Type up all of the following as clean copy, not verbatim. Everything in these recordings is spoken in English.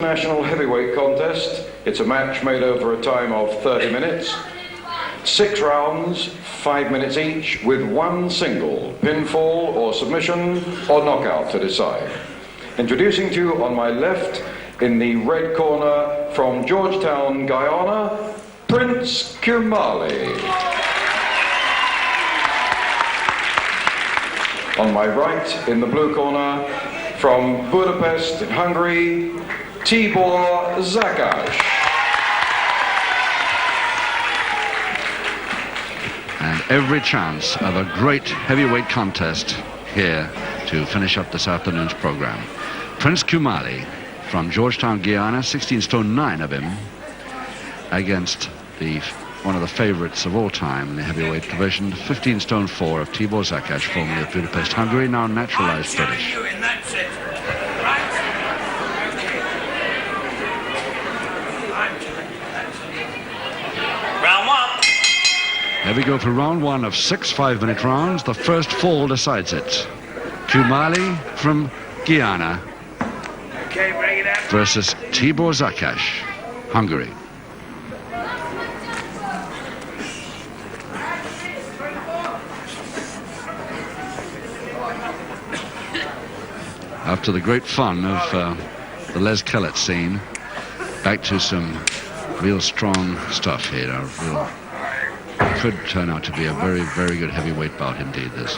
National heavyweight contest. It's a match made over a time of 30 minutes. 6 rounds, 5 minutes each, with one single pinfall or submission or knockout to decide. Introducing to you on my left, in the red corner, from Georgetown, Guyana, Prince Kumali. On my right, in the blue corner, from Budapest, Hungary, Tiibor Szakacs. And every chance of a great heavyweight contest here to finish up this afternoon's program. Prince Kumali from Georgetown, Guyana, 16 stone 9 of him, against one of the favorites of all time in the heavyweight division, 15 stone 4 of Tiibor Szakacs, formerly of Budapest, Hungary, now naturalized British. Here we go for round 1 of 6 5-minute rounds. The first fall decides it. Kumali from Guyana versus Tiibor Szakacs, Hungary. After the great fun of the Les Kellett scene, back to some real strong stuff here. Could turn out to be a very, very good heavyweight bout indeed, this.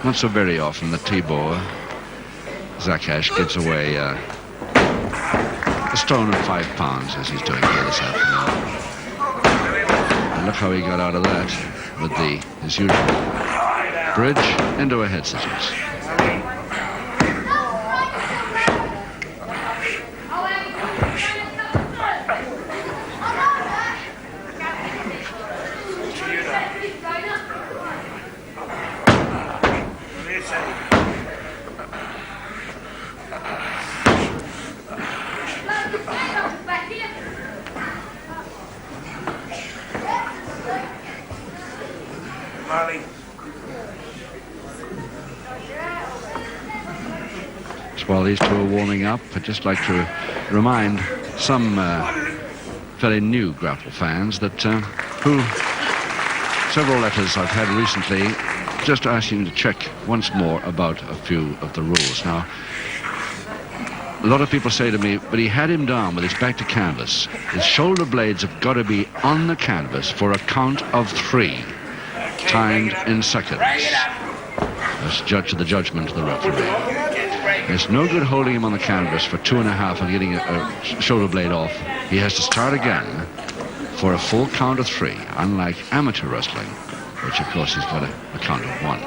Not so very often that Tiibor Szakacs gives away a stone and 5 pounds, as he's doing here this afternoon. And look how he got out of that with his usual bridge into a head scissors. While these two are warming up, I'd just like to remind some fairly new grapple fans that several letters I've had recently just asking to check once more about a few of the rules. Now, a lot of people say to me, but he had him down with his back to canvas. His shoulder blades have got to be on the canvas for a count of 3, timed in seconds. That's the judgment of the referee. It's no good holding him on the canvas for 2.5 and getting a shoulder blade off. He has to start again for a full count of 3, unlike amateur wrestling, which of course he's got a count of 1.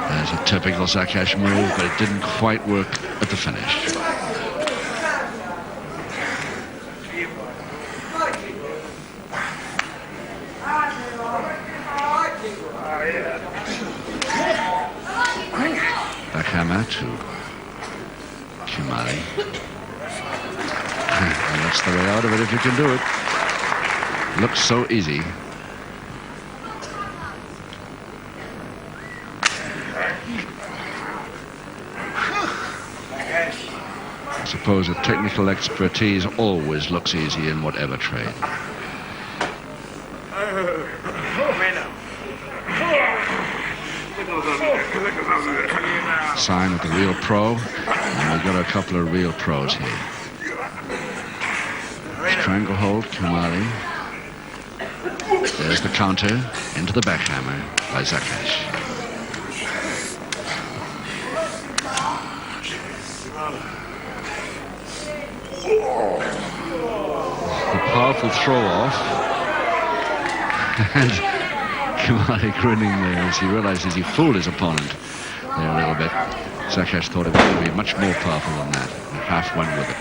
There's a typical Szakacs move, but it didn't quite work at the finish. Backhammer to Kumali. And that's the way out of it if you can do it. Looks so easy. I suppose that technical expertise always looks easy in whatever trade. Sign of the real pro, and we've got a couple of real pros here. Stranglehold, Kumali. There's the counter into the backhammer by Szakacs. The powerful throw off, and Kumali grinning there as he realizes he fooled his opponent there a little bit. Szakacs thought it was going to be much more powerful than that, and half went with it.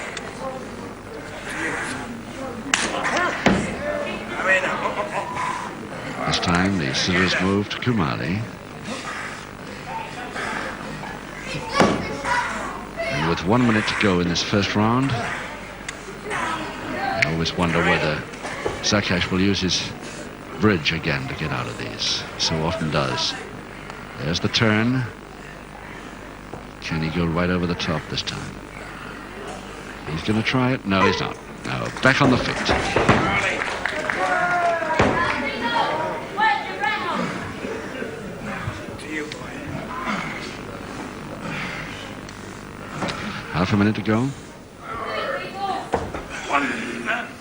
This time the scissors move to Kumali. And with 1 minute to go in this first round, I always wonder whether Szakacs will use his bridge again to get out of these. So often does. There's the turn. Can he go right over the top this time? He's going to try it. No, he's not. No, back on the feet. Half a minute to go. 1,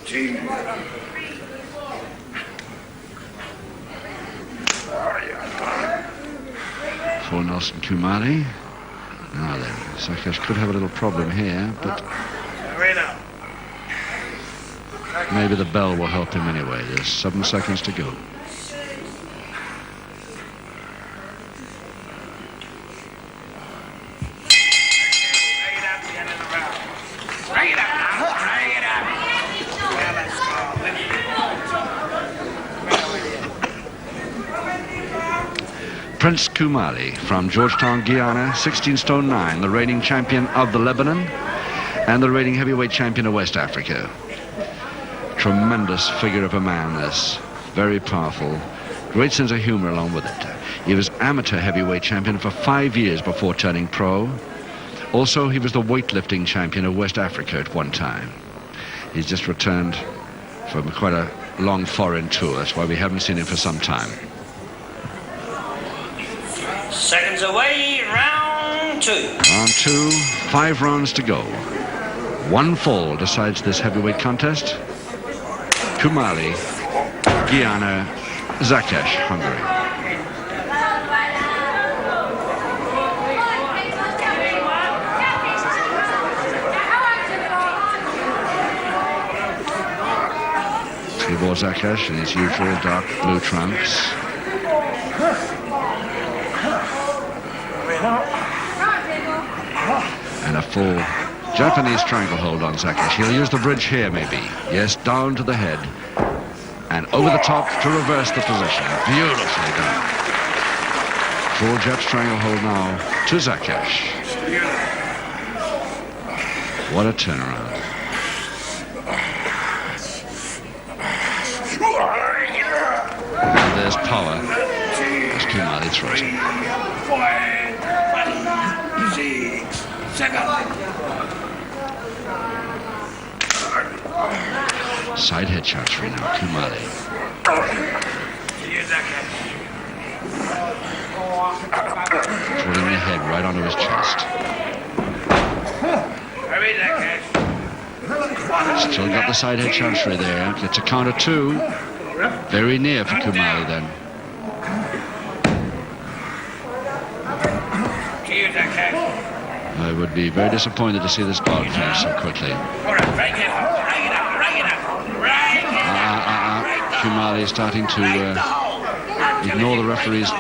2. For Nelson Kumali. Now then, Szakacs could have a little problem here, but maybe the bell will help him anyway. There's 7 seconds to go. Prince Kumali from Georgetown, Guyana, 16 stone 9, the reigning champion of the Lebanon and the reigning heavyweight champion of West Africa. Tremendous figure of a man, this, very powerful, great sense of humor along with it. He was amateur heavyweight champion for 5 years before turning pro. Also, he was the weightlifting champion of West Africa at one time. He's just returned from quite a long foreign tour. That's why we haven't seen him for some time. Seconds away, round 2. Round 2, 5 rounds to go. 1 fall decides this heavyweight contest. Kumali, Guyana, Szakacs, Hungary. Tiibor Szakacs in his usual dark blue trunks. And a full Japanese triangle hold on Szakacs. He'll use the bridge here, maybe. Yes, down to the head. And over the top to reverse the position. Beautifully done. Full Japs triangle hold now to Szakacs. What a turnaround. And there's power as Kumali throws it. 5, 6. Side head shots for now, Kumali. Putting the head right onto his chest. Still got the side head transfer there. Gets a counter 2. Very near for Kumali then. I would be very disappointed to see this bout finish so quickly. Kumali is starting to ignore the referee's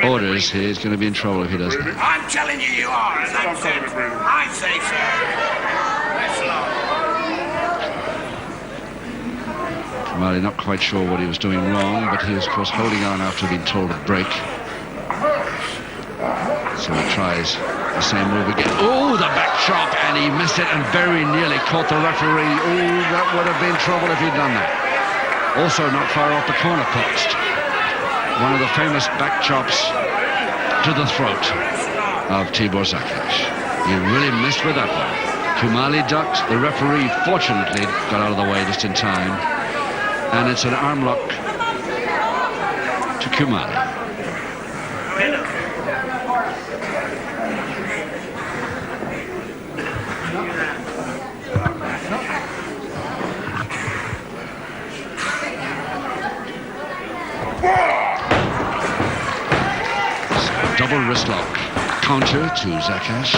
orders. He's going to be in trouble if he does that. I'm telling you, you are, and that's it. I say so. Kumali not quite sure what he was doing wrong, but he was, of course, holding on after being told to break. So he tries the same move again. Oh, the back chop, and he missed it and very nearly caught the referee. Oh, that would have been trouble if he'd done that. Also not far off the corner post. One of the famous back chops to the throat of Tiibor Szakacs. He really missed with that one. Kumali ducked. The referee fortunately got out of the way just in time. And it's an arm lock to Kumali. Double wrist lock. Counter to Szakacs.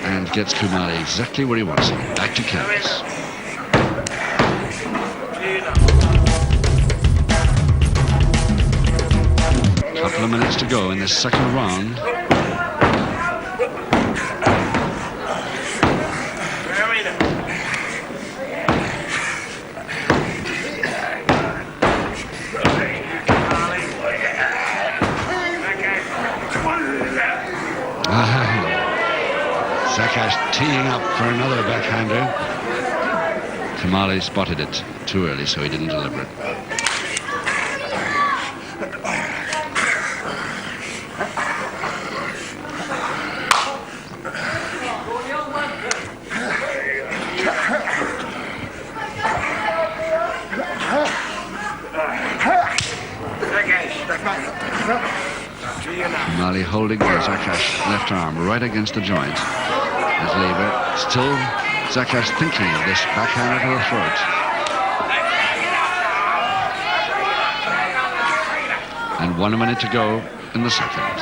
And gets Kumali exactly where he wants him. Back to canvas. Couple of minutes to go in this second round. Szakacs teeing up for another backhander. Kumali spotted it too early, so he didn't deliver it. Kumali holding the Szakacs left arm right against the joint. His lever. Still Szakacs thinking of this backhander to the throat. And 1 minute to go in the second.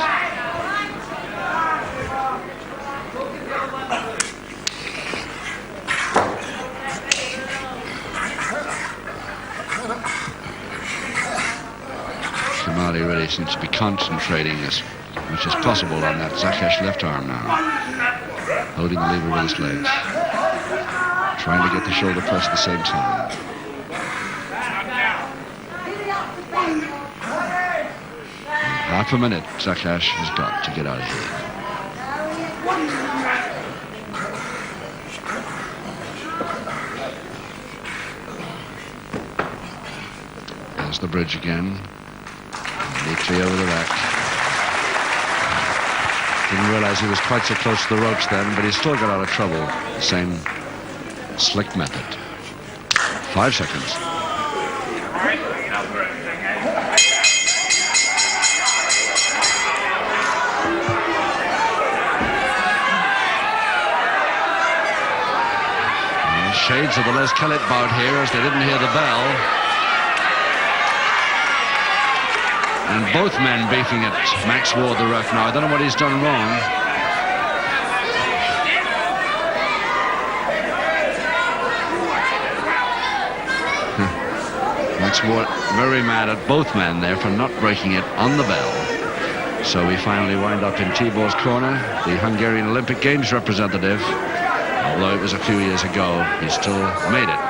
Kumali really seems to be concentrating as much as possible on that Szakacs left arm now. Holding the lever with his legs. Trying to get the shoulder press at the same time. Half a minute Szakacs has got to get out of here. There's the bridge again. Neatly over the rack. Didn't realize he was quite so close to the ropes then, but he still got out of trouble. The same slick method. 5 seconds. Shades of the Les Kellett bout here, as they didn't hear the bell. And both men beefing at Max Ward, the ref now. I don't know what he's done wrong. Max Ward very mad at both men there for not breaking it on the bell. So we finally wind up in Tiibor's corner, the Hungarian Olympic Games representative. Although it was a few years ago, he still made it.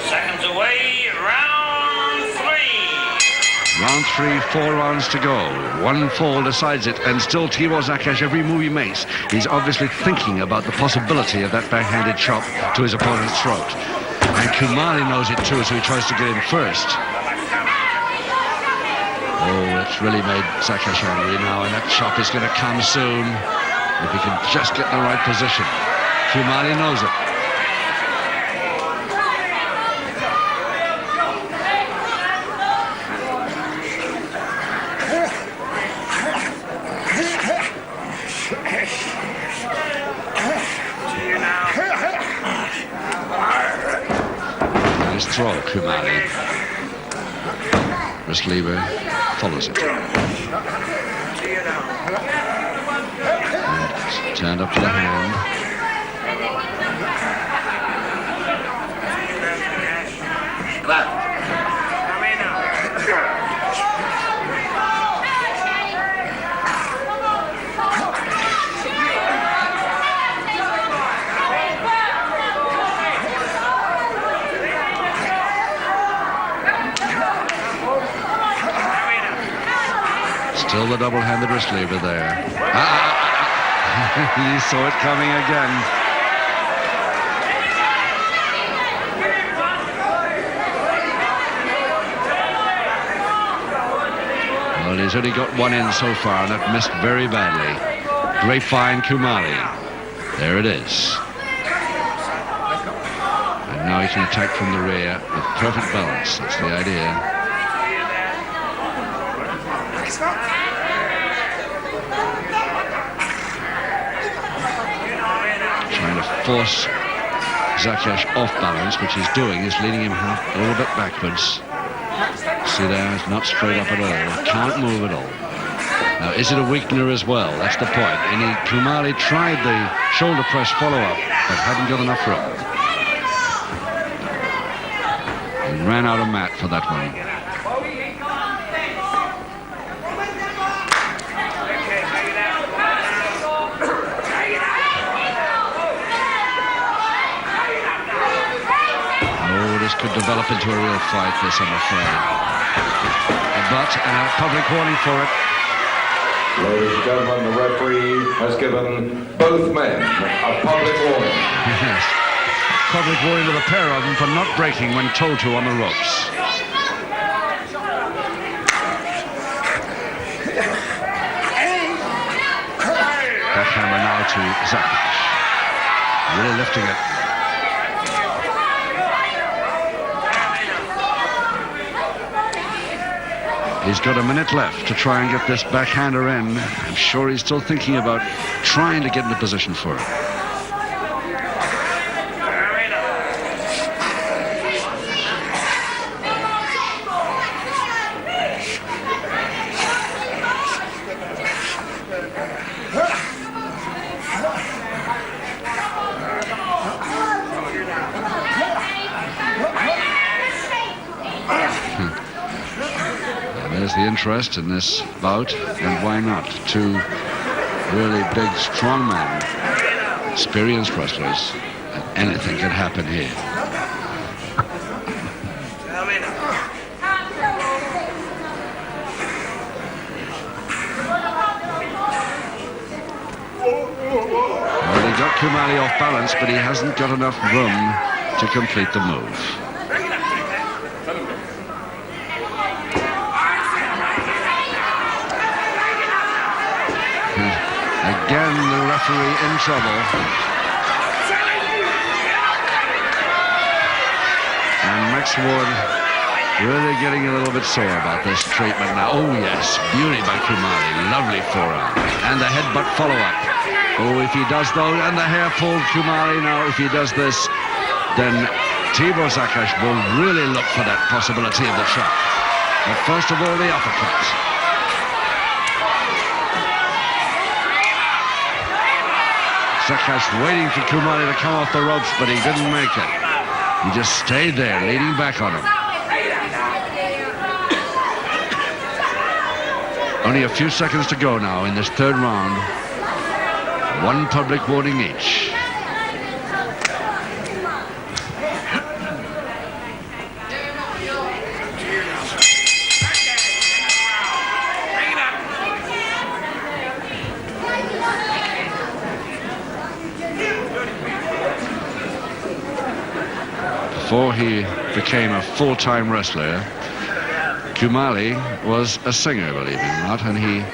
Seconds away, round 3. Round 3, 4 rounds to go. One fall decides it, and still Tiibor Szakacs, every move he makes, he's obviously thinking about the possibility of that backhanded chop to his opponent's throat. And Kumali knows it too, so he tries to get in first. Oh, it's really made Szakacs angry now, and that chop is going to come soon. If he can just get in the right position. Kumali knows it. Nice throw, Kumali. Wrist lever follows it. Turned up to the hand. Still the double-handed wrist lever there. He saw it coming again. Well, he's only got one in so far, and that missed very badly. Grapevine Kumali. There it is. And now he can attack from the rear with perfect balance. That's the idea. Trying to force Szakacs off balance, which he's doing, is leading him a little bit backwards. See there, it's not straight up at all. Can't move at all. Now, is it a weakener as well? That's the point. And Kumali tried the shoulder press follow-up, but hadn't got enough room. He ran out of mat for that one. Could develop into a real fight, this, I'm afraid. But a public warning for it. Ladies and gentlemen, the referee has given both men a public warning. Yes. Public warning to the pair of them for not breaking when told to on the ropes. Backhammer now to Szakacs. Really lifting it. He's got a minute left to try and get this backhander in. I'm sure he's still thinking about trying to get into position for it. There's the interest in this bout, and why not? Two really big, strong men, experienced wrestlers, and anything can happen here. Well, he got Kumali off balance, but he hasn't got enough room to complete the move. Again, the referee in trouble. And Max Ward really getting a little bit sore about this treatment now. Oh, yes, beauty by Kumali. Lovely forearm. And the headbutt follow-up. Oh, if he does though, and the hair pulled Kumali now, if he does this, then Tiibor Szakacs will really look for that possibility of the trap. But first of all, the uppercut. Szakacs waiting for Kumali to come off the ropes, but he didn't make it. He just stayed there, leaning back on him. Only a few seconds to go now in this third round. One public warning each. Before he became a full-time wrestler, Kumali was a singer, believe it or not, and he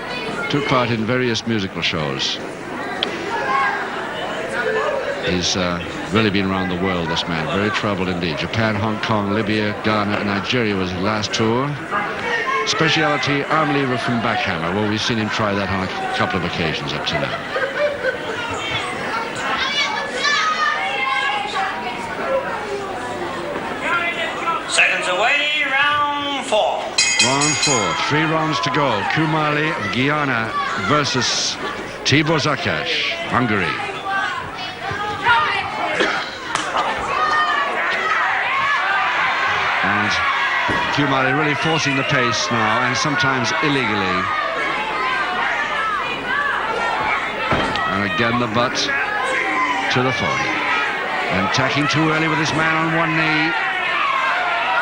took part in various musical shows. He's really been around the world, this man, very traveled indeed. Japan, Hong Kong, Libya, Ghana, and Nigeria was his last tour. Speciality, arm lever from backhammer. Well, we've seen him try that on a couple of occasions up to now. Seconds away, round four. Round four, 3 rounds to go. Kumali of Guyana versus Tiibor Szakacs, Hungary. And Kumali really forcing the pace now, and sometimes illegally. And again the butt to the forehead. And tacking too early with this man on one knee.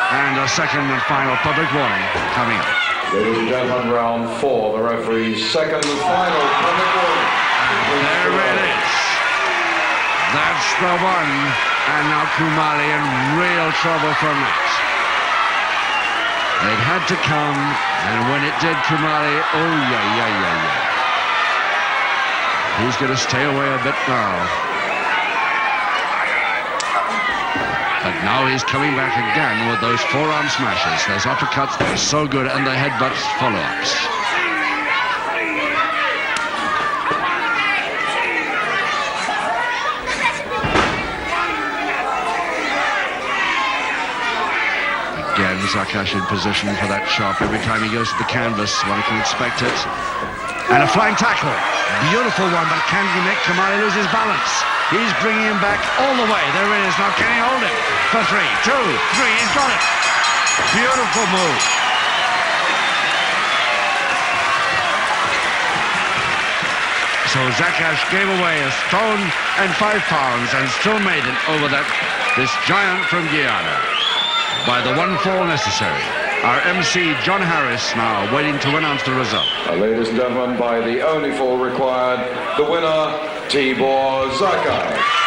And a second and final public warning coming up. Ladies and gentlemen, round four, the referee's second and final public warning. There it is. That's the one. And now Kumali in real trouble from it. It had to come, and when it did, Kumali, oh, yeah. He's going to stay away a bit now. But now he's coming back again with those forearm smashes, those uppercuts that are so good, and the headbutts follow-ups. Again, Szakacs in position for that chop. Every time he goes to the canvas, one can expect it. And a flying tackle. Beautiful one, but can he make Kumali lose his balance? He's bringing him back all the way. There it is. Now can he hold it? For 3, 2, 3. He's got it. Beautiful move. So Szakacs gave away a stone and 5 pounds and still made it over this giant from Guyana by the one fall necessary. Our MC, John Harris, now waiting to announce the result. Ladies and gentlemen, by the only fall required, the winner, Tiibor Szakacs.